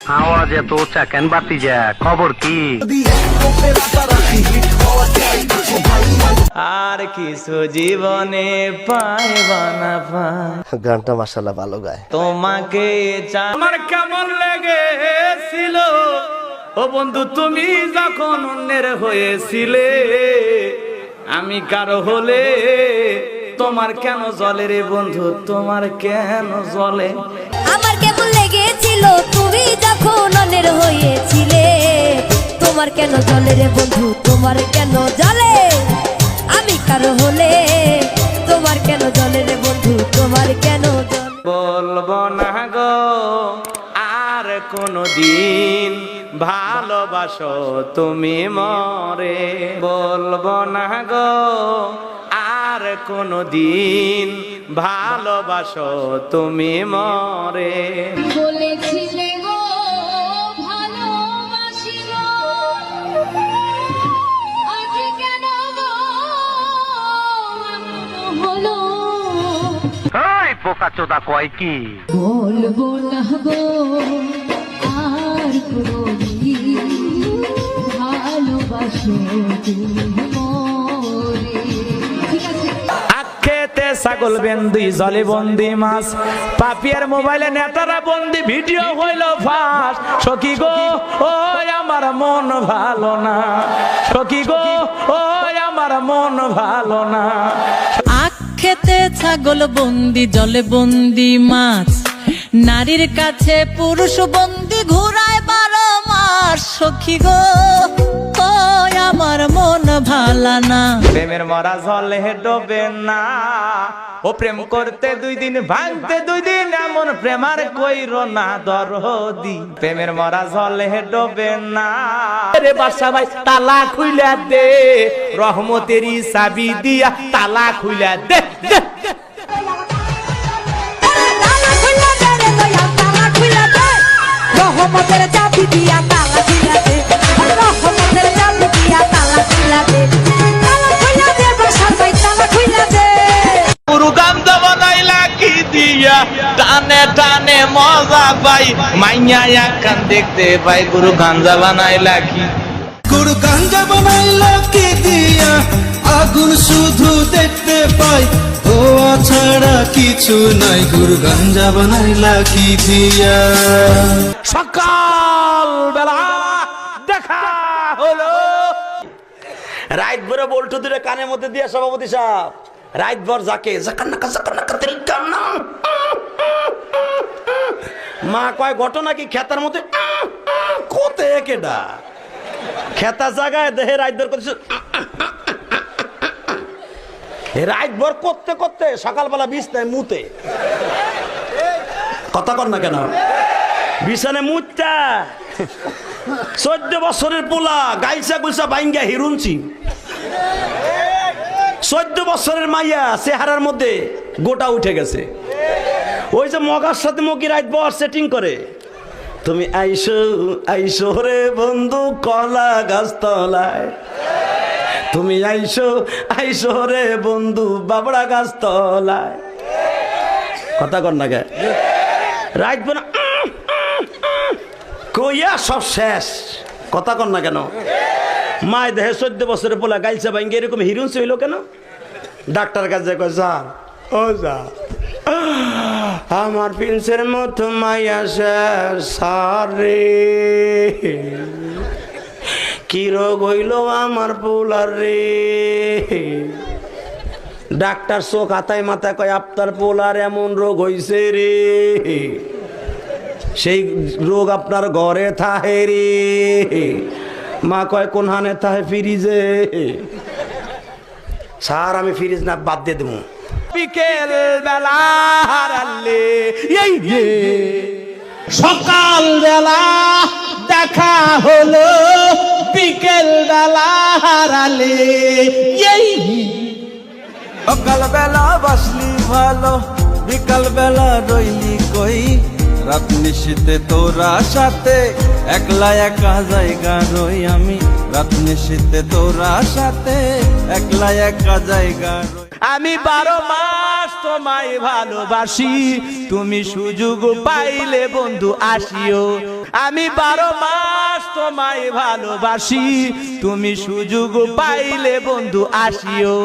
আওয়াজ এত উঁচা কেন বাতি যা খবর কি? আর কিছু জীবনে পাইবা না পাই। গানটা মাশাআল্লাহ ভালো গায়। তোমাকে আমার কেমন লেগেছিল ও বন্ধু তুমি যখন অন্যের হয়েছিলে, আমি কারো হলে তোমার কেন জ্বলে রে বন্ধু, তোমার কেন জ্বলে? আমার কেমন লেগেছিল তুমি যখন অন্যের হয়েছিলে, তোমার কেন জ্বলে রে বন্ধু, তোমার কেন জ্বলে? আমি কারো হলে তোমার কেন জ্বলে রে বন্ধু, তোমার কেন জ্বলে? বলবো না গো আর কোনদিন ভালোবাসো তুমি মরে, বলবো না গো আর কোনদিন ভালোবাসো তুমি মরে। বলেছিলে গো ভালোবাসি গো, আজ কেন গো হলো? এই পোকা চোদা কয় কি? বলবো না গো আর কোনদিন ভালোবাসো তুমি মরে। ঠিক আছে। আখেতে ছাগল বন্দি জলে বন্দি মাছ, পাপিয়ার মোবাইলে নেতারা বন্দি ভিডিও হইল ফাঁস। সখী গো ও আমার মন ভালো না, সখী গো ও আমার মন ভালো না। আখেতে ছাগল বন্দি জলে বন্দি মাছ, নারীর কাছে পুরুষ বন্দি ঘুরায় 12 মাস। সখী গো ও আমার মন ভালা না। প্রেমের মরা জলে ডোবে না, ও প্রেম করতে 2 দিন ভাঙতে 2 দিন, এমন প্রেমার কইরো না দরদি। প্রেমের মরা জলে ডোবে না রে বাদশা ভাই, তালা খুইলা দে, রহমতেরই চাবি দিয়া তালা খুইলা দে। রহমতের চাবি দিয়া তালা খুইলা দে, রহমতের চাবি দিয়া তালা খুইলা দে, তালা খুইলা দে বসার ভাই, তালা খুইলা দে। গুরু গাঞ্জা বানাইলা কি দিয়া, টানে টানে মজা পাই, মাইয়া একখান দেখতে পাই। গুরু গাঞ্জা বানাইলা কি, গুরু গাঞ্জা বানাইলা কি দিয়া, আগুন শুধু দেখতে পাই, ধোয়া ছাড়া কিছু নাই। গুরু গাঞ্জা বানাইলা কি দিয়া? সকাল বেলা দেখা হলো, রাত ভরে বল্টু দূরে কানের মধ্যে দিয়া সভাপতি সাহেব রাত ভর যাকে মা কয় ঘটনা কি খেতার মধ্যে কোতে কেডা খেতা জায়গায় দেহে রাত ভর করছে, রাত ভর করতে করতে সকালবেলা বিছনায় মুতে। কথা কর না কেন? বিছানে মুতটা 14 বছরের পোলা গাইসা গুলসা বাইঙ্গা হিরুনছি, 14 বছরের মাইয়া চেহারার মধ্যে গোটা উঠে গেছে। ওই যে মগার সাথে মগি রাত বর সেটিং করে, তুমি আইসো আইসো রে বন্ধু কলা গাছ তলায়, তুমি আইসো আইসো রে বন্ধু বাবড়া গাছ তলায়। কথা কর না কে? রাত বর কইয়া সব শেষ। কথা কর না কেন? মায় দেহে 14 বছরের পোলা গাইলসা ভাঙ্গে এরকম হিরুন্স হইল কেন? ডাক্তার কাছে কয় যা ও যা, আমার প্রিন্সের মতো মাইয়া শেষ সারে, কি রোগ হইল আমার পোলার রে। ডাক্তার চোখ হাতায় মাথায় কয় আপনার পোলার এমন রোগ হইছে রে, সেই রোগ আপনার ঘরে থাহে রে। মা কয় কোন হানে থাহে? ফ্রিজে। স্যার আমি ফ্রিজ না বাদ দিয়ে দেবো। বিকেল বেলা হারালে সকাল বেলা দেখা হলো, বিকেল বেলা হারালে। সকাল বেলা বাসলি ভালো, বিকাল বেলা রইলি কই, রাত নিশীতে তোরা সাথে একলা একা জায়গা রই আমি, রাত নিশীতে তোরা সাথে একলা একা জায়গা রই। আমি 12 মাস তোমায় ভালোবাসি তুমি সুযোগ পাইলে বন্ধু আসিও আমি 12 মাস তোমায় ভালোবাসি তুমি সুযোগ পাইলে বন্ধু আসিও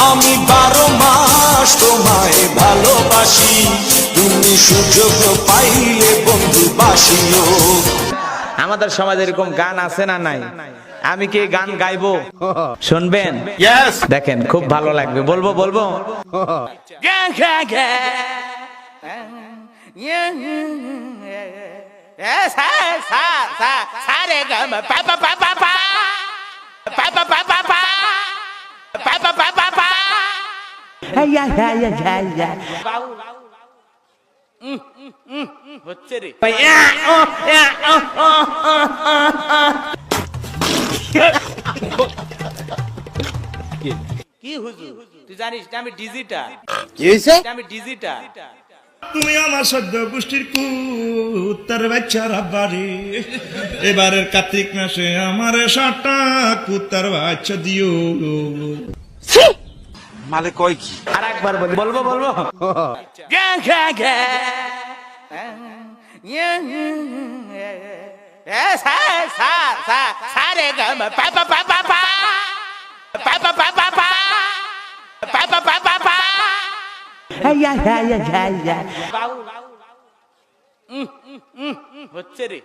আমি 12 মাস তোমায় ভালোবাসি তুমি সুযোগ পাইলে বন্ধু বাসিও। আমাদের সমাজে এরকম গান আছে না নাই আমি কি গান গাইবো শুনবেন দেখেন খুব ভালো লাগবে বলবো বলবো হচ্ছে রে কি হুজুর তুই জানিস না আমি ডিজিটাল আমি ডিজিটাল তুমি আমার সদ্য গোষ্ঠীর কুত্তার বাচ্চার আব্বারে এবারের কার্তিক মাসে আমার 7টা কুত্তার বাচ্চা দিও। মালে কয় কি আর একবার বলবো বলবো হচ্ছে রে